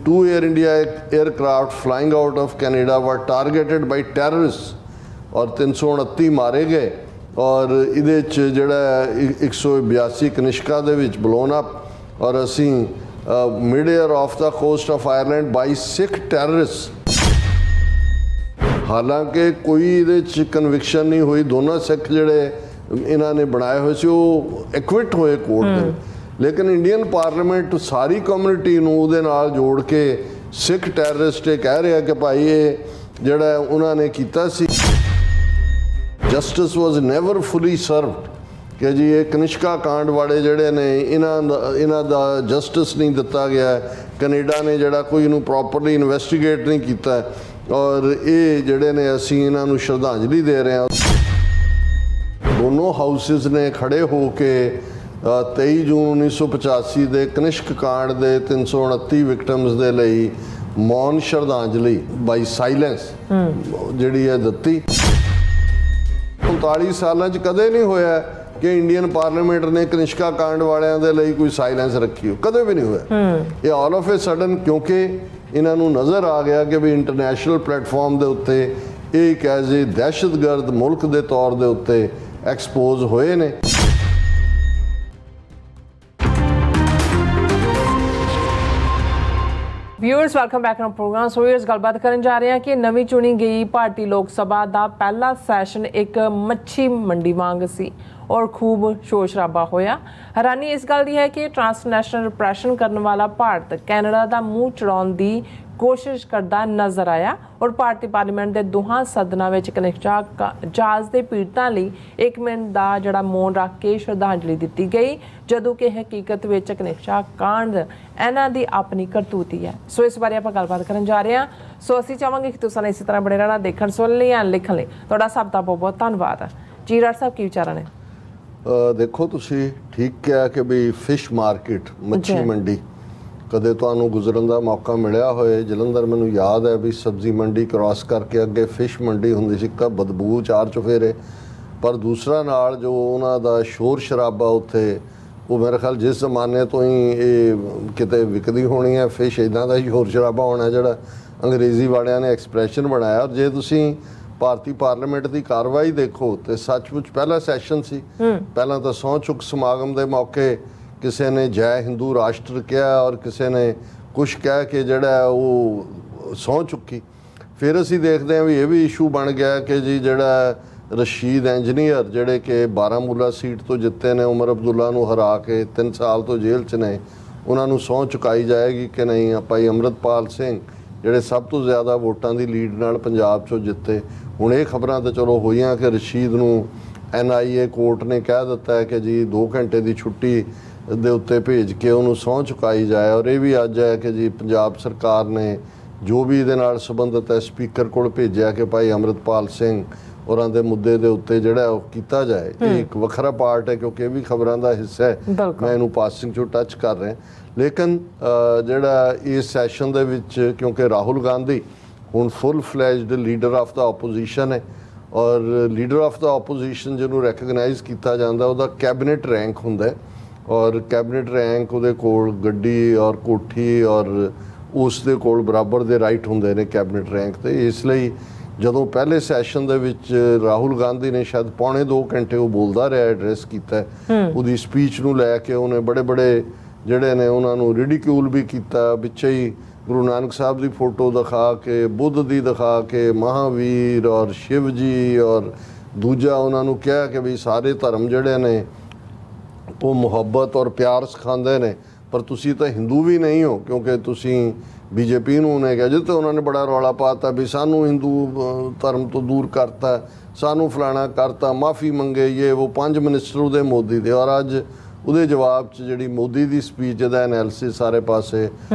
2 Air India aircraft flying out of Canada were targeted by terrorists और 329 मारे गए और ਇਹਦੇ 'ਚ ਜਿਹੜਾ 182 ਕਨਿਸ਼ਕਾ ਦੇ ਵਿੱਚ ਬਲੋਨ ਅਪ ਔਰ ਅਸੀਂ mid air off the coast of Ireland by Sikh terrorist. ਹਾਲਾਂਕਿ ਕੋਈ ਇਹਦੇ 'ਚ ਕਨਵਿਕਸ਼ਨ ਨਹੀਂ ਹੋਈ, ਦੋਨੋਂ ਸਿੱਖ ਜਿਹੜੇ ਇਹਨਾਂ ਨੇ ਬਣਾਏ ਹੋਏ ਸੀ ਉਹ ਐਕਵਿਟ ਹੋਏ ਕੋਰਟ ਦੇ, ਲੇਕਿਨ ਇੰਡੀਅਨ ਪਾਰਲੀਮੈਂਟ ਸਾਰੀ ਕਮਿਊਨਿਟੀ ਨੂੰ ਉਹਦੇ ਨਾਲ ਜੋੜ ਕੇ ਸਿੱਖ ਟੈਰਰਿਸਟ ਇਹ ਕਹਿ ਰਿਹਾ ਕਿ ਭਾਈ ਇਹ ਜਿਹੜਾ ਉਹਨਾਂ ਨੇ ਕੀਤਾ ਸੀ। ਜਸਟਿਸ ਵਾਜ਼ ਨੈਵਰ ਫੁਲੀ ਸਰਵਡ ਕਿ ਜੀ ਇਹ ਕਨਿਸ਼ਕਾ ਕਾਂਡ ਵਾਲੇ ਜਿਹੜੇ ਨੇ ਇਹਨਾਂ ਦਾ ਜਸਟਿਸ ਨਹੀਂ ਦਿੱਤਾ ਗਿਆ। ਕੈਨੇਡਾ ਨੇ ਜਿਹੜਾ ਕੋਈ ਇਹਨੂੰ ਪ੍ਰੋਪਰਲੀ ਇਨਵੈਸਟੀਗੇਟ ਨਹੀਂ ਕੀਤਾ ਔਰ ਇਹ ਜਿਹੜੇ ਨੇ ਅਸੀਂ ਇਹਨਾਂ ਨੂੰ ਸ਼ਰਧਾਂਜਲੀ ਦੇ ਰਹੇ ਹਾਂ। ਦੋਨੋਂ ਹਾਊਸਿਸ ਨੇ ਖੜੇ ਹੋ ਕੇ 23 ਜੂਨ 1985 ਦੇ ਕਨਿਸ਼ਕ ਕਾਂਡ ਦੇ 329 ਵਿਕਟਮਸ ਦੇ ਲਈ ਮੌਨ ਸ਼ਰਧਾਂਜਲੀ ਬਾਈ ਸਾਇਲੈਂਸ ਜਿਹੜੀ ਹੈ ਦਿੱਤੀ। 39 ਸਾਲਾਂ 'ਚ ਕਦੇ ਨਹੀਂ ਹੋਇਆ ਕਿ ਇੰਡੀਅਨ ਪਾਰਲੀਮੈਂਟ ਨੇ ਕਨਿਸ਼ਕਾ ਕਾਂਡ ਵਾਲਿਆਂ ਦੇ ਲਈ ਕੋਈ ਸਾਇਲੈਂਸ ਰੱਖੀ ਹੋ, ਕਦੇ ਵੀ ਨਹੀਂ ਹੋਇਆ। ਇਹ ਆਲ ਆਫ ਏ ਸਡਨ ਕਿਉਂਕਿ ਇਹਨਾਂ ਨੂੰ ਨਜ਼ਰ ਆ ਗਿਆ ਕਿ ਵੀ ਇੰਟਰਨੈਸ਼ਨਲ ਪਲੇਟਫਾਰਮ ਦੇ ਉੱਤੇ ਇਹ ਇੱਕ ਐਜ਼ ਏ ਦਹਿਸ਼ਤਗਰਦ ਮੁਲਕ ਦੇ ਤੌਰ ਦੇ ਉੱਤੇ ਐਕਸਪੋਜ਼ ਹੋਏ ਨੇ। Viewers welcome back to program. So ਇਸ ਗੱਲਬਾਤ ਕਰਨ ਜਾ ਰਹੇ ਹਾਂ ਕਿ ਨਵੀਂ ਚੁਣੀ ਗਈ ਭਾਰਤੀ ਲੋਕ ਸਭਾ ਦਾ ਪਹਿਲਾ ਸੈਸ਼ਨ ਇੱਕ ਮੱਛੀ ਮੰਡੀ ਵਾਂਗ ਸੀ ਔਰ ਖੂਬ ਸ਼ੋਰ ਸ਼ਰਾਬਾ ਹੋਇਆ। ਹੈਰਾਨੀ ਇਸ ਗੱਲ ਦੀ ਹੈ ਕਿ ਟਰਾਂਸਨੈਸ਼ਨਲ ਰਿਪਰੈਸ਼ਨ ਕਰਨ ਵਾਲਾ ਭਾਰਤ ਕੈਨੇਡਾ ਦਾ ਮੂੰਹ ਚੜਾਉਣ ਦੀ ਕੋਸ਼ਿਸ਼ ਕਰਦਾ ਨਜ਼ਰ ਆਇਆ ਔਰ ਭਾਰਤੀ ਪਾਰਲੀਮੈਂਟ ਦੇ ਦੋਹਾਂ ਸਦਨਾਂ ਵਿੱਚ ਕਨਿਸ਼ਕਾ ਜਹਾਜ਼ ਦੇ ਪੀੜਤਾਂ ਲਈ 1 ਮਿੰਟ ਦਾ ਜਿਹੜਾ ਮੌਨ ਰੱਖ ਕੇ ਸ਼ਰਧਾਂਜਲੀ ਦਿੱਤੀ ਗਈ, ਜਦੋਂ ਕਿ ਹਕੀਕਤ ਵਿੱਚ ਕਨਿਸ਼ਕਾ ਕਾਂਡ ਇਹਨਾਂ ਦੀ ਆਪਣੀ ਕਰਤੂਤੀ ਹੈ। ਸੋ ਇਸ ਬਾਰੇ ਆਪਾਂ ਗੱਲਬਾਤ ਕਰਨ ਜਾ ਰਹੇ ਹਾਂ। ਸੋ ਅਸੀਂ ਚਾਹਾਂਗੇ ਕਿ ਤੁਸੀਂ ਇਸੇ ਤਰ੍ਹਾਂ ਬਣੇ ਰਹਿਣਾ, ਦੇਖਣ ਸੁਣਨ ਲਈ ਜਾਂ ਲਿਖਣ ਲਈ। ਤੁਹਾਡਾ ਸਭ ਦਾ ਬਹੁਤ ਬਹੁਤ ਧੰਨਵਾਦ। ਜੀ ਰਾਜ ਸਾਹਿਬ, ਕੀ ਵਿਚਾਰਾਂ ਨੇ? ਦੇਖੋ, ਤੁਸੀਂ ਠੀਕ ਕਿਹਾ ਕਿ ਵੀ ਫਿਸ਼ ਮਾਰਕੀਟ, ਮੱਛੀ ਮੰਡੀ, ਕਦੇ ਤੁਹਾਨੂੰ ਗੁਜ਼ਰਨ ਦਾ ਮੌਕਾ ਮਿਲਿਆ ਹੋਏ ਜਲੰਧਰ, ਮੈਨੂੰ ਯਾਦ ਹੈ ਵੀ ਸਬਜ਼ੀ ਮੰਡੀ ਕ੍ਰਾਸ ਕਰਕੇ ਅੱਗੇ ਫਿਸ਼ ਮੰਡੀ ਹੁੰਦੀ ਸੀ, ਤਾਂ ਬਦਬੂ ਚਾਰ ਚੁਫੇਰੇ। ਪਰ ਦੂਸਰਾ ਨਾਲ ਜੋ ਉਹਨਾਂ ਦਾ ਸ਼ੋਰ ਸ਼ਰਾਬਾ ਉੱਥੇ, ਉਹ ਮੇਰੇ ਖਿਆਲ ਜਿਸ ਜ਼ਮਾਨੇ ਤੋਂ ਹੀ ਇਹ ਕਿਤੇ ਵਿਕਦੀ ਹੋਣੀ ਹੈ ਫਿਸ਼, ਇੱਦਾਂ ਦਾ ਸ਼ੋਰ ਸ਼ਰਾਬਾ ਹੋਣਾ ਜਿਹੜਾ ਅੰਗਰੇਜ਼ੀ ਵਾਲਿਆਂ ਨੇ ਐਕਸਪ੍ਰੈਸ਼ਨ ਬਣਾਇਆ। ਜੇ ਤੁਸੀਂ ਭਾਰਤੀ ਪਾਰਲੀਮੈਂਟ ਦੀ ਕਾਰਵਾਈ ਦੇਖੋ ਤੇ ਸੱਚਮੁੱਚ ਪਹਿਲਾ ਸੈਸ਼ਨ ਸੀ। ਪਹਿਲਾਂ ਤਾਂ ਸਹੁੰ ਚੁੱਕ ਸਮਾਗਮ ਦੇ ਮੌਕੇ ਕਿਸੇ ਨੇ ਜੈ ਹਿੰਦੂ ਰਾਸ਼ਟਰ ਕਿਹਾ ਔਰ ਕਿਸੇ ਨੇ ਕੁਛ ਕਹਿ ਕੇ ਜਿਹੜਾ ਉਹ ਸਹੁੰ ਚੁੱਕੀ। ਫਿਰ ਅਸੀਂ ਦੇਖਦੇ ਹਾਂ ਵੀ ਇਹ ਵੀ ਇਸ਼ੂ ਬਣ ਗਿਆ ਕਿ ਜੀ ਜਿਹੜਾ ਰਸ਼ੀਦ ਇੰਜੀਨੀਅਰ ਜਿਹੜੇ ਕਿ ਬਾਰਾਮੂਲਾ ਸੀਟ ਤੋਂ ਜਿੱਤੇ ਨੇ, ਉਮਰ ਅਬਦੁੱਲਾ ਨੂੰ ਹਰਾ ਕੇ 3 ਸਾਲ ਤੋਂ ਜੇਲ੍ਹ 'ਚ ਨੇ, ਉਹਨਾਂ ਨੂੰ ਸਹੁੰ ਚੁਕਾਈ ਜਾਏਗੀ ਕਿ ਨਹੀਂ। ਭਾਈ ਅੰਮ੍ਰਿਤਪਾਲ ਸਿੰਘ ਜਿਹੜੇ ਸਭ ਤੋਂ ਜ਼ਿਆਦਾ ਵੋਟਾਂ ਦੀ ਲੀਡ ਨਾਲ ਪੰਜਾਬ 'ਚੋਂ ਜਿੱਤੇ। ਹੁਣ ਇਹ ਖਬਰਾਂ ਤਾਂ ਚਲੋ ਹੋਈਆਂ ਕਿ ਰਸ਼ੀਦ ਨੂੰ NIA ਕੋਰਟ ਨੇ ਕਹਿ ਦਿੱਤਾ ਹੈ ਕਿ ਜੀ 2 ਘੰਟੇ ਦੀ ਛੁੱਟੀ ਦੇ ਉੱਤੇ ਭੇਜ ਕੇ ਉਹਨੂੰ ਸਹੁੰ ਚੁਕਾਈ ਜਾਏ। ਔਰ ਇਹ ਵੀ ਅੱਜ ਹੈ ਕਿ ਜੀ ਪੰਜਾਬ ਸਰਕਾਰ ਨੇ ਜੋ ਵੀ ਇਹਦੇ ਨਾਲ ਸੰਬੰਧਿਤ ਹੈ ਸਪੀਕਰ ਕੋਲ ਭੇਜਿਆ ਕਿ ਭਾਈ ਅੰਮ੍ਰਿਤਪਾਲ ਸਿੰਘ ਔਰਾਂ ਦੇ ਮੁੱਦੇ ਦੇ ਉੱਤੇ ਜਿਹੜਾ ਉਹ ਕੀਤਾ ਜਾਏ। ਇਹ ਇੱਕ ਵੱਖਰਾ ਪਾਰਟ ਹੈ ਕਿਉਂਕਿ ਇਹ ਵੀ ਖਬਰਾਂ ਦਾ ਹਿੱਸਾ ਹੈ, ਮੈਂ ਇਹਨੂੰ ਪਾਸਿੰਗ 'ਚੋਂ ਟੱਚ ਕਰ ਰਿਹਾ। ਲੇਕਿਨ ਜਿਹੜਾ ਇਸ ਸੈਸ਼ਨ ਦੇ ਵਿੱਚ ਕਿਉਂਕਿ ਰਾਹੁਲ ਗਾਂਧੀ ਹੁਣ full fledged leader of the opposition ਹੈ ਔਰ ਲੀਡਰ ਆਫ ਦਾ ਆਪੋਜੀਸ਼ਨ ਜਿਹਨੂੰ ਰੈਕਗਨਾਈਜ਼ ਕੀਤਾ ਜਾਂਦਾ ਉਹਦਾ ਕੈਬਨਿਟ ਰੈਂਕ ਹੁੰਦਾ ਔਰ ਕੈਬਨਿਟ ਰੈਂਕ ਉਹਦੇ ਕੋਲ ਗੱਡੀ ਔਰ ਕੋਠੀ ਔਰ ਉਸ ਦੇ ਕੋਲ ਬਰਾਬਰ ਦੇ ਰਾਈਟ ਹੁੰਦੇ ਨੇ ਕੈਬਨਿਟ ਰੈਂਕ 'ਤੇ। ਇਸ ਲਈ ਜਦੋਂ ਪਹਿਲੇ ਸੈਸ਼ਨ ਦੇ ਵਿੱਚ ਰਾਹੁਲ ਗਾਂਧੀ ਨੇ ਸ਼ਾਇਦ ਪੌਣੇ 2 ਘੰਟੇ ਉਹ ਬੋਲਦਾ ਰਿਹਾ, ਐਡਰੈਸ ਕੀਤਾ, ਉਹਦੀ ਸਪੀਚ ਨੂੰ ਲੈ ਕੇ ਉਹਨੇ ਬੜੇ ਜਿਹੜੇ ਨੇ ਉਹਨਾਂ ਨੂੰ ਰਿਡੀਕਿਊਲ ਵੀ ਕੀਤਾ। ਵਿੱਚੇ ਹੀ ਗੁਰੂ ਨਾਨਕ ਸਾਹਿਬ ਦੀ ਫੋਟੋ ਦਿਖਾ ਕੇ, ਬੁੱਧ ਦੀ ਦਿਖਾ ਕੇ, ਮਹਾਵੀਰ ਔਰ ਸ਼ਿਵ ਜੀ ਔਰ ਦੂਜਾ ਉਹਨਾਂ ਨੂੰ ਕਿਹਾ ਕਿ ਵੀ ਸਾਰੇ ਧਰਮ ਜਿਹੜੇ ਨੇ ਉਹ ਮੁਹੱਬਤ ਔਰ ਪਿਆਰ ਸਿਖਾਉਂਦੇ ਨੇ, ਪਰ ਤੁਸੀਂ ਤਾਂ ਹਿੰਦੂ ਵੀ ਨਹੀਂ ਹੋ ਕਿਉਂਕਿ ਤੁਸੀਂ BJP ਨੂੰ ਉਹਨੇ ਕਿਹਾ। ਜਿੱਥੇ ਉਹਨਾਂ ਨੇ ਬੜਾ ਰੌਲਾ ਪਾਤਾ ਵੀ ਸਾਨੂੰ ਹਿੰਦੂ ਧਰਮ ਤੋਂ ਦੂਰ ਕਰਤਾ, ਸਾਨੂੰ ਫਲਾਣਾ ਕਰਤਾ, ਮਾਫੀ ਮੰਗੇ, ਇਹ ਉਹ 5 ਮਿਨਿਸਟਰ ਉਹਦੇ ਮੋਦੀ ਦੇ। ਔਰ ਅੱਜ ਉਹਦੇ ਜਵਾਬ 'ਚ ਜਿਹੜੀ ਮੋਦੀ ਦੀ ਸਪੀਚ ਦਾ ਐਨਾਲਿਸਿਸ ਸਾਰੇ ਪਾਸੇ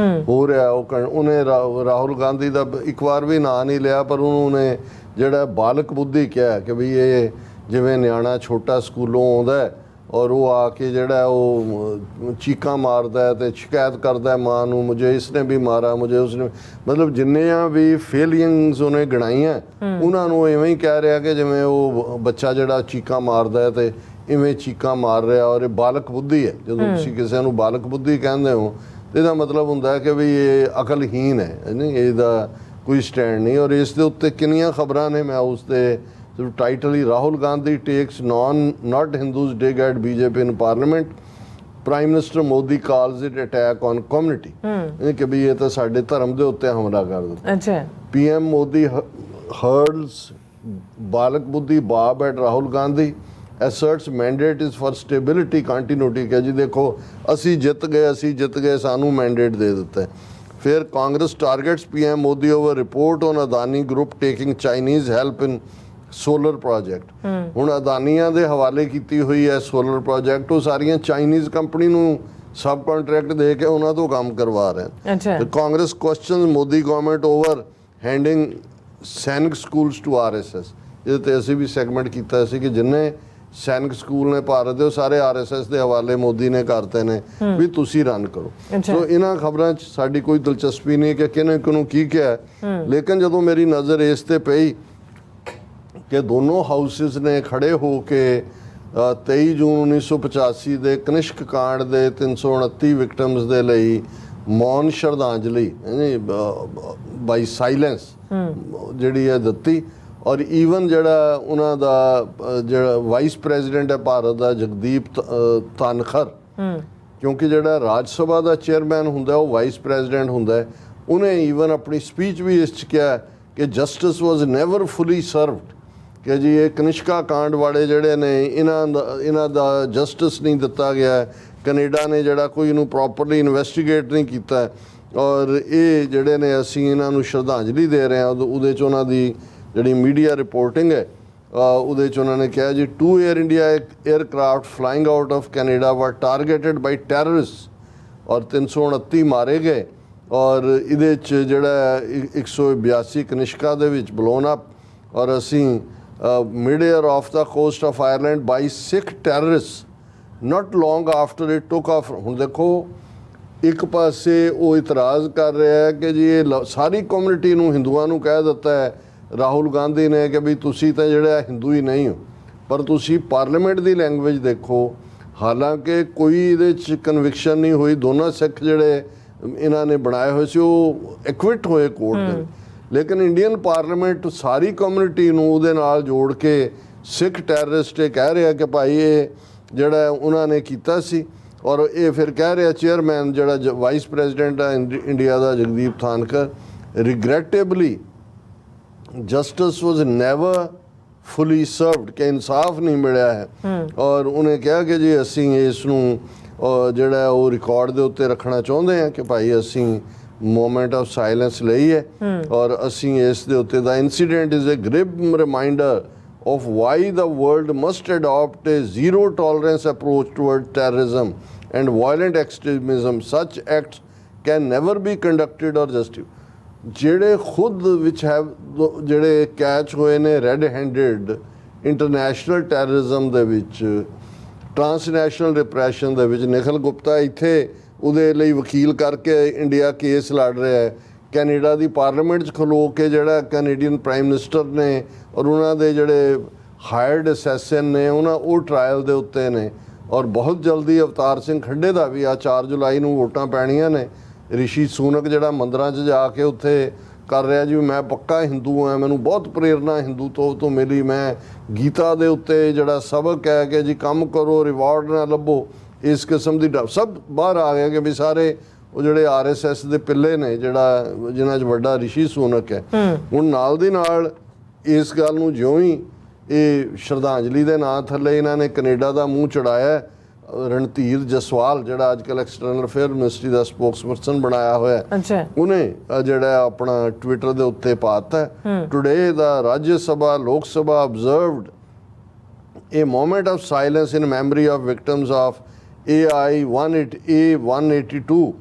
ਹੋ ਰਿਹਾ, ਉਹਨੇ ਰਾਹੁਲ ਗਾਂਧੀ ਦਾ ਇੱਕ ਵਾਰ ਵੀ ਨਾਂ ਨਹੀਂ ਲਿਆ, ਪਰ ਉਹਨੇ ਜਿਹੜਾ ਬਾਲਕ ਬੁੱਧੀ ਕਿਹਾ ਕਿ ਵੀ ਇਹ ਜਿਵੇਂ ਨਿਆਣਾ ਛੋਟਾ ਸਕੂਲੋਂ ਆਉਂਦਾ ਔਰ ਉਹ ਆ ਕੇ ਜਿਹੜਾ ਉਹ ਚੀਕਾਂ ਮਾਰਦਾ ਅਤੇ ਸ਼ਿਕਾਇਤ ਕਰਦਾ ਮਾਂ ਨੂੰ, ਮੁਝੇ ਇਸਨੇ ਵੀ ਮਾਰਾ, ਮੁਝੇ ਉਸਨੇ, ਮਤਲਬ ਜਿੰਨੀਆਂ ਵੀ ਫੇਲਿੰਗਸ ਉਹਨੇ ਗਿਣਾਈਆਂ ਉਹਨਾਂ ਨੂੰ ਇਵੇਂ ਹੀ ਕਹਿ ਰਿਹਾ ਕਿ ਜਿਵੇਂ ਉਹ ਬੱਚਾ ਜਿਹੜਾ ਚੀਕਾਂ ਮਾਰਦਾ ਅਤੇ ਇਵੇਂ ਚੀਕਾਂ ਮਾਰ ਰਿਹਾ। ਔਰ ਇਹ ਬਾਲਕ ਬੁੱਧੀ ਹੈ। ਜਦੋਂ ਤੁਸੀਂ ਕਿਸੇ ਨੂੰ ਬਾਲਕ ਬੁੱਧੀ ਕਹਿੰਦੇ ਹੋ ਇਹਦਾ ਮਤਲਬ ਹੁੰਦਾ ਕਿ ਵੀ ਇਹ ਅਕਲਹੀਨ ਹੈ ਨਹੀਂ, ਇਹਦਾ ਕੋਈ ਸਟੈਂਡ ਨਹੀਂ। ਔਰ ਇਸ ਦੇ ਉੱਤੇ ਕਿੰਨੀਆਂ ਖਬਰਾਂ ਨੇ, ਮੈਂ ਉਸ ਦੇ title he Rahul Gandhi takes not Hindus big at BJP in parliament, prime minister Modi calls it attack on community, ਕਿ ਵੀ ਇਹ ਤਾਂ ਸਾਡੇ ਧਰਮ ਦੇ ਉੱਤੇ ਹਮਲਾ ਕਰ ਦਿੱਤਾ। ਅੱਛਾ, PM ਮੋਦੀ ਹਰਲਸ ਬਾਲਕ ਬੁੱਧੀ ਬਾਬ at Rahul Gandhi, asserts mandate is for stability continuity, ਕਿ ਜੀ ਦੇਖੋ ਅਸੀਂ ਜਿੱਤ ਗਏ ਸਾਨੂੰ ਮੈਂਡੇਟ ਦੇ ਦਿੱਤਾ ਹੈ। ਫਿਰ Congress targets PM Modi over report on Adani group taking Chinese help in solar project. ਹੁਣ ਅਦਾਨੀਆਂ ਦੇ ਹਵਾਲੇ ਕੀਤੀ ਹੋਈ ਹੈ ਸੋਲਰ ਪ੍ਰੋਜੈਕਟ, ਉਹ ਸਾਰੀਆਂ ਚਾਈਨੀਜ਼ ਕੰਪਨੀ ਨੂੰ ਸਬ ਕੰਟਰੈਕਟ ਦੇ ਕੇ ਉਹਨਾਂ ਤੋਂ ਕੰਮ ਕਰਵਾ ਰਹੇ ਹਨ। ਅੱਛਾ, Congress questions Modi government over handing Sainik schools to RSS। ਇਹਦੇ ਤੇ ਅਸੀਂ ਵੀ ਸੈਗਮੈਂਟ ਕੀਤਾ ਸੀ ਕਿ ਜਿੰਨੇ ਸੈਨਿਕ ਸਕੂਲ ਨੇ ਭਾਰਤ ਦੇ ਉਹ ਸਾਰੇ RSS ਦੇ ਹਵਾਲੇ ਮੋਦੀ ਨੇ ਕਰਤੇ ਨੇ ਵੀ ਤੁਸੀਂ ਰਨ ਕਰੋ। ਸੋ ਇਹਨਾਂ ਖਬਰਾਂ 'ਚ ਸਾਡੀ ਕੋਈ ਦਿਲਚਸਪੀ ਨਹੀਂ ਕਿ ਕਿਹਨੇ ਕਿਹਨੂੰ ਕੀ ਕਿਹਾ, ਲੇਕਿਨ ਜਦੋਂ ਮੇਰੀ ਨਜ਼ਰ ਇਸ ਤੇ ਪਈ ਕਿ ਦੋਨੋਂ ਹਾਊਸਿਸ ਨੇ ਖੜੇ ਹੋ ਕੇ 23 ਜੂਨ 1985 ਦੇ ਕਨਿਸ਼ਕ ਕਾਂਡ ਦੇ 329 ਵਿਕਟਮਸ ਦੇ ਲਈ ਮੌਨ ਸ਼ਰਧਾਂਜਲੀ ਬਾਈ ਸਾਇਲੈਂਸ ਜਿਹੜੀ ਹੈ ਦਿੱਤੀ। ਔਰ ਈਵਨ ਜਿਹੜਾ ਉਹਨਾਂ ਦਾ ਜਿਹੜਾ ਵਾਈਸ ਪ੍ਰੈਜ਼ੀਡੈਂਟ ਹੈ ਭਾਰਤ ਦਾ ਜਗਦੀਪ ਧਨਖਰ, ਕਿਉਂਕਿ ਜਿਹੜਾ ਰਾਜ ਸਭਾ ਦਾ ਚੇਅਰਮੈਨ ਹੁੰਦਾ ਉਹ ਵਾਈਸ ਪ੍ਰੈਜ਼ੀਡੈਂਟ ਹੁੰਦਾ ਹੈ, ਉਹਨੇ ਈਵਨ ਆਪਣੀ ਸਪੀਚ ਵੀ ਇਸ 'ਚ ਕਿਹਾ ਕਿ ਜਸਟਿਸ ਵਾਜ਼ ਨੈਵਰ ਫੁਲੀ ਸਰਵਡ, ਕਿ ਜੀ ਇਹ ਕਨਿਸ਼ਕਾ ਕਾਂਡ ਵਾਲੇ ਜਿਹੜੇ ਨੇ ਇਹਨਾਂ ਦਾ ਜਸਟਿਸ ਨਹੀਂ ਦਿੱਤਾ ਗਿਆ, ਕੈਨੇਡਾ ਨੇ ਜਿਹੜਾ ਕੋਈ ਇਹਨੂੰ ਪ੍ਰੋਪਰਲੀ ਇਨਵੈਸਟੀਗੇਟ ਨਹੀਂ ਕੀਤਾ, ਔਰ ਇਹ ਜਿਹੜੇ ਨੇ ਅਸੀਂ ਇਹਨਾਂ ਨੂੰ ਸ਼ਰਧਾਂਜਲੀ ਦੇ ਰਹੇ ਹਾਂ। ਉਹਦੇ 'ਚ ਉਹਨਾਂ ਦੀ ਜਿਹੜੀ ਮੀਡੀਆ ਰਿਪੋਰਟਿੰਗ ਹੈ ਉਹਦੇ 'ਚ ਉਹਨਾਂ ਨੇ ਕਿਹਾ ਜੀ 2 air India aircraft flying out of Canada ਵਰ ਟਾਰਗੇਟਡ ਬਾਈ ਟੈਰਰਿਸਟ, ਔਰ 329 ਮਾਰੇ ਗਏ। ਔਰ ਇਹਦੇ 'ਚ ਜਿਹੜਾ 182 ਕਨਿਸ਼ਕਾ ਦੇ ਵਿੱਚ ਬਲੋਨ ਅਪ, ਔਰ ਅਸੀਂ mid air off the coast of Ireland by Sikh terrorist not long after it took off. ਹੁਣ ਦੇਖੋ ਇੱਕ ਪਾਸੇ ਉਹ ਇਤਰਾਜ਼ ਕਰ ਰਿਹਾ ਹੈ ਕਿ ਜੀ ਇਹ ਸਾਰੀ ਕਮਿਊਨਿਟੀ ਨੂੰ ਹਿੰਦੂਆਂ ਨੂੰ ਕਹਿ ਦਿੱਤਾ ਹੈ ਰਾਹੁਲ ਗਾਂਧੀ ਨੇ ਕਿ ਵੀ ਤੁਸੀਂ ਤਾਂ ਜਿਹੜਾ ਹਿੰਦੂ ਹੀ ਨਹੀਂ ਹੋ, ਪਰ ਤੁਸੀਂ ਪਾਰਲੀਮੈਂਟ ਦੀ ਲੈਂਗੁਏਜ ਦੇਖੋ, ਹਾਲਾਂਕਿ ਕੋਈ ਇਹਦੇ 'ਚ ਕਨਵਿਕਸ਼ਨ ਨਹੀਂ ਹੋਈ, ਦੋਨੋਂ ਸਿੱਖ ਜਿਹੜੇ ਇਹਨਾਂ ਨੇ ਬਣਾਏ ਹੋਏ ਸੀ ਉਹ ਐਕਵਿਟ ਹੋਏ ਕੋਰਟ ਦੇ, ਲੇਕਿਨ ਇੰਡੀਅਨ ਪਾਰਲੀਮੈਂਟ ਸਾਰੀ ਕਮਿਊਨਿਟੀ ਨੂੰ ਉਹਦੇ ਨਾਲ ਜੋੜ ਕੇ ਸਿੱਖ ਟੈਰਰਿਸਟ ਇਹ ਕਹਿ ਰਿਹਾ ਕਿ ਭਾਈ ਇਹ ਜਿਹੜਾ ਉਹਨਾਂ ਨੇ ਕੀਤਾ ਸੀ। ਔਰ ਇਹ ਫਿਰ ਕਹਿ ਰਿਹਾ ਚੇਅਰਮੈਨ ਜਿਹੜਾ ਵਾਈਸ ਪ੍ਰੈਜ਼ੀਡੈਂਟ ਹੈ ਇੰਡੀਆ ਦਾ ਜਗਦੀਪ ਧਾਨਕਰ, ਰਿਗਰੈਟੇਬਲੀ ਜਸਟਿਸ ਵਾਜ਼ ਨੈਵਰ ਫੁਲੀ ਸਰਵਡ, ਕਿ ਇਨਸਾਫ ਨਹੀਂ ਮਿਲਿਆ ਹੈ। ਔਰ ਉਹਨੇ ਕਿਹਾ ਕਿ ਜੀ ਅਸੀਂ ਇਸ ਨੂੰ ਜਿਹੜਾ ਉਹ ਰਿਕਾਰਡ ਦੇ ਉੱਤੇ ਰੱਖਣਾ ਚਾਹੁੰਦੇ ਹਾਂ ਕਿ ਭਾਈ ਅਸੀਂ ਮੂਮੈਂਟ ਆਫ ਸਾਇਲੈਂਸ ਲਈ ਹੈ, ਔਰ ਅਸੀਂ ਇਸ ਦੇ ਉੱਤੇ the incident is a grave reminder of why the world must adopt a zero tolerance approach toward terrorism and violent extremism. Such acts can never be conducted or justified. ਜਿਹੜੇ ਖੁਦ ਵਿੱਚ ਹੈ ਜਿਹੜੇ ਕੈਚ ਹੋਏ ਨੇ ਰੈਡ ਹੈਂਡਡ ਇੰਟਰਨੈਸ਼ਨਲ ਟੈਰਰਿਜ਼ਮ ਦੇ ਵਿੱਚ, transnational repression ਦੇ ਵਿੱਚ, ਨਿਖਿਲ ਗੁਪਤਾ ਇੱਥੇ ਉਹਦੇ ਲਈ ਵਕੀਲ ਕਰਕੇ ਇੰਡੀਆ ਕੇਸ ਲੜ ਰਿਹਾ ਹੈ। ਕੈਨੇਡਾ ਦੀ ਪਾਰਲੀਮੈਂਟ 'ਚ ਖਲੋ ਕੇ ਜਿਹੜਾ ਕੈਨੇਡੀਅਨ ਪ੍ਰਾਈਮ ਮਿਨਿਸਟਰ ਨੇ ਔਰ ਉਹਨਾਂ ਦੇ ਜਿਹੜੇ ਹਾਇਰਡ ਅਸੈਸਨ ਨੇ ਉਹ ਟਰਾਇਲ ਦੇ ਉੱਤੇ ਨੇ। ਔਰ ਬਹੁਤ ਜਲਦੀ ਅਵਤਾਰ ਸਿੰਘ ਖੰਡੇ ਦਾ ਵੀ ਆ 4 ਜੁਲਾਈ ਨੂੰ ਵੋਟਾਂ ਪੈਣੀਆਂ ਨੇ। ਰਿਸ਼ੀ ਸੂਨਕ ਜਿਹੜਾ ਮੰਦਰਾਂ 'ਚ ਜਾ ਕੇ ਉੱਥੇ ਕਰ ਰਿਹਾ ਜੀ ਮੈਂ ਪੱਕਾ ਹਿੰਦੂ ਹਾਂ, ਮੈਨੂੰ ਬਹੁਤ ਪ੍ਰੇਰਨਾ ਹਿੰਦੂ ਤੋਂ ਮਿਲੀ, ਮੈਂ ਗੀਤਾ ਦੇ ਉੱਤੇ ਜਿਹੜਾ ਸਬਕ ਹੈ ਕਿ ਜੀ ਕੰਮ ਕਰੋ ਰਿਵਾਰਡ ਨਾ ਲੱਭੋ, ਇਸ ਕਿਸਮ ਦੀ ਸਭ ਬਾਹਰ ਆ ਗਿਆ ਕਿ ਵੀ ਸਾਰੇ ਉਹ ਜਿਹੜੇ RSS ਦੇ ਪਿੱਲੇ ਨੇ ਜਿਨ੍ਹਾਂ 'ਚ ਵੱਡਾ ਰਿਸ਼ੀ ਸੂਨਕ ਹੈ। ਹੁਣ ਨਾਲ ਦੀ ਨਾਲ ਇਸ ਗੱਲ ਨੂੰ ਜਿਉਂ ਹੀ ਇਹ ਸ਼ਰਧਾਂਜਲੀ ਦੇ ਨਾਂ ਥੱਲੇ ਇਹਨਾਂ ਨੇ ਕੈਨੇਡਾ ਦਾ ਮੂੰਹ ਚੜਾਇਆ, ਰਣਧੀਰ ਜਸਵਾਲ ਜਿਹੜਾ ਅੱਜ ਕੱਲ੍ਹ ਐਕਸਟਰਨਲ ਅਫੇਅਰ ਮਿਨਿਸਟਰੀ ਦਾ ਸਪੋਕਸਪਰਸਨ ਬਣਾਇਆ ਹੋਇਆ, ਉਹਨੇ ਜਿਹੜਾ ਆਪਣਾ ਟਵਿੱਟਰ ਦੇ ਉੱਤੇ ਪਾਤਾ ਟੁਡੇ ਦਾ ਰਾਜ ਸਭਾ ਲੋਕ ਸਭਾ ਅਬਜ਼ਰਵਡ a moment of silence in memory of victims of A182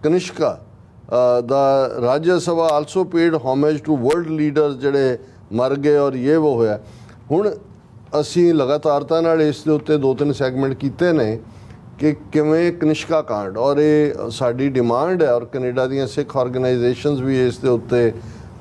Kanishka. The Rajya Sabha also paid homage to world leaders ਜਿਹੜੇ ਮਰ ਗਏ ਔਰ ਇਹ ਉਹ ਹੋਇਆ। ਹੁਣ ਅਸੀਂ ਲਗਾਤਾਰਤਾ ਨਾਲ ਇਸ ਦੇ ਉੱਤੇ 2-3 ਸੈਗਮੈਂਟ ਕੀਤੇ ਨੇ ਕਿ ਕਿਵੇਂ ਕਨਿਸ਼ਕਾ ਕਾਂਡ, ਔਰ ਇਹ ਸਾਡੀ ਡਿਮਾਂਡ ਹੈ ਔਰ ਕੈਨੇਡਾ ਦੀਆਂ ਸਿੱਖ ਆਰਗੇਨਾਈਜੇਸ਼ਨਸ ਵੀ ਇਸ ਦੇ ਉੱਤੇ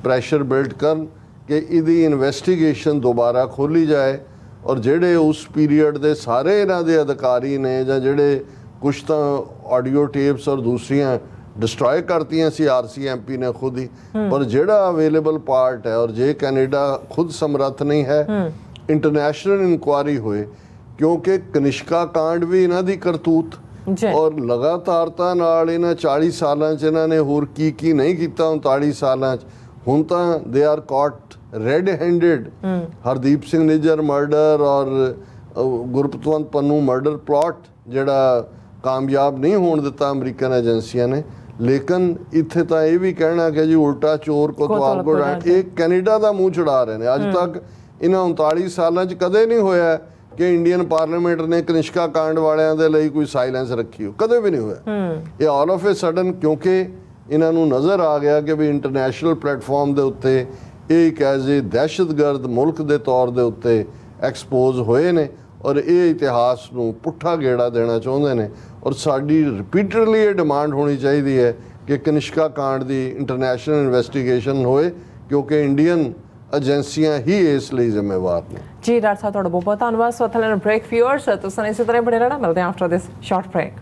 ਪ੍ਰੈਸ਼ਰ ਬਿਲਡ ਕਰਨ ਕਿ ਇਹਦੀ ਇਨਵੈਸਟੀਗੇਸ਼ਨ ਦੁਬਾਰਾ ਖੋਲ੍ਹੀ ਜਾਏ, ਔਰ ਜਿਹੜੇ ਉਸ ਪੀਰੀਅਡ ਦੇ ਸਾਰੇ ਇਹਨਾਂ ਦੇ ਅਧਿਕਾਰੀ ਨੇ ਜਾਂ ਜਿਹੜੇ ਕੁਛ ਤਾਂ ਆਡੀਓ ਟੇਪਸ ਔਰ ਦੂਸਰੀਆਂ ਡਿਸਟਰੋਏ ਕਰਤੀਆਂ ਸੀ RCMP ਨੇ ਖੁਦ ਹੀ। ਪਰ ਜਿਹੜਾ ਅਵੇਲੇਬਲ ਪਾਰਟ ਹੈ, ਔਰ ਜੇ ਕੈਨੇਡਾ ਖੁਦ ਸਮਰੱਥ ਨਹੀਂ ਹੈ, ਇੰਟਰਨੈਸ਼ਨਲ ਇਨਕੁਆਇਰੀ ਹੋਏ, ਕਿਉਂਕਿ ਕਨਿਸ਼ਕਾ ਕਾਂਡ ਵੀ ਇਹਨਾਂ ਦੀ ਕਰਤੂਤ ਔਰ ਲਗਾਤਾਰਤਾ ਨਾਲ ਇਹਨਾਂ 40 ਸਾਲਾਂ 'ਚ ਇਹਨਾਂ ਨੇ ਹੋਰ ਕੀ ਨਹੀਂ ਕੀਤਾ 39 ਸਾਲਾਂ 'ਚ। ਹੁਣ ਤਾਂ ਦੇ ਆਰ ਕਾਟ red handed. Hardeep Singh Nijjar murder ਔਰ ਗੁਰਪਤਵੰਤ ਪੰਨੂ ਮਰਡਰ ਪਲਾਟ ਜਿਹੜਾ ਕਾਮਯਾਬ ਨਹੀਂ ਹੋਣ ਦਿੱਤਾ ਅਮਰੀਕਨ ਏਜੰਸੀਆਂ ਨੇ। ਲੇਕਿਨ ਇੱਥੇ ਤਾਂ ਇਹ ਵੀ ਕਹਿਣਾ ਕਿ ਜੀ ਉਲਟਾ ਚੋਰ ਕੋਤਵਾਲ ਕੋ ਡਾਂਟ, ਇਹ ਕੈਨੇਡਾ ਦਾ ਮੂੰਹ ਛੁਡਾ ਰਹੇ ਨੇ। ਅੱਜ ਤੱਕ ਇਹਨਾਂ 39 ਸਾਲਾਂ 'ਚ ਕਦੇ ਨਹੀਂ ਹੋਇਆ ਕਿ ਇੰਡੀਅਨ ਪਾਰਲੀਮੈਂਟ ਨੇ ਕਨਿਸ਼ਕਾ ਕਾਂਡ ਵਾਲਿਆਂ ਦੇ ਲਈ ਕੋਈ ਸਾਇਲੈਂਸ ਰੱਖੀ ਹੋ, ਕਦੇ ਵੀ ਨਹੀਂ ਹੋਇਆ। ਇਹ ਆਲ ਆਫ ਏ ਸਡਨ ਕਿਉਂਕਿ ਇਹਨਾਂ ਨੂੰ ਨਜ਼ਰ ਆ ਗਿਆ ਕਿ ਵੀ ਇੰਟਰਨੈਸ਼ਨਲ ਪਲੇਟਫਾਰਮ ਦੇ ਉੱਤੇ ਇਹ ਇੱਕ ਐਜ਼ ਏ ਦਹਿਸ਼ਤਗਰਦ ਮੁਲਕ ਦੇ ਤੌਰ ਦੇ ਉੱਤੇ ਐਕਸਪੋਜ਼ ਹੋਏ ਨੇ ਔਰ ਇਹ ਇਤਿਹਾਸ ਨੂੰ ਪੁੱਠਾ ਗੇੜਾ ਦੇਣਾ ਚਾਹੁੰਦੇ ਨੇ। ਔਰ ਸਾਡੀ ਰਿਪੀਟਡਲੀ ਇਹ ਡਿਮਾਂਡ ਹੋਣੀ ਚਾਹੀਦੀ ਹੈ ਕਿ ਕਨਿਸ਼ਕਾ ਕਾਂਡ ਦੀ ਇੰਟਰਨੈਸ਼ਨਲ ਇਨਵੈਸਟੀਗੇਸ਼ਨ ਹੋਏ, ਕਿਉਂਕਿ ਇੰਡੀਅਨ ਏਜੰਸੀਆਂ ਹੀ ਇਸ ਲਈ ਜ਼ਿੰਮੇਵਾਰ ਨੇ। ਜੀ ਡਾਕਟਰ ਸਾਹਿਬ, ਤੁਹਾਡਾ ਬਹੁਤ ਬਹੁਤ ਧੰਨਵਾਦ। ਸੋ ਥਲੇ ਬ੍ਰੇਕ ਵਿਊਅਰਸ, ਤੁਸੀਂ ਇਸੇ ਤਰ੍ਹਾਂ ਬਣੇ ਰਹਿਣਾ। ਮਿਲਦੇ ਹਾਂ ਆਫਟਰ ਦਿਸ ਸ਼ਾਰਟ ਬ੍ਰੇਕ।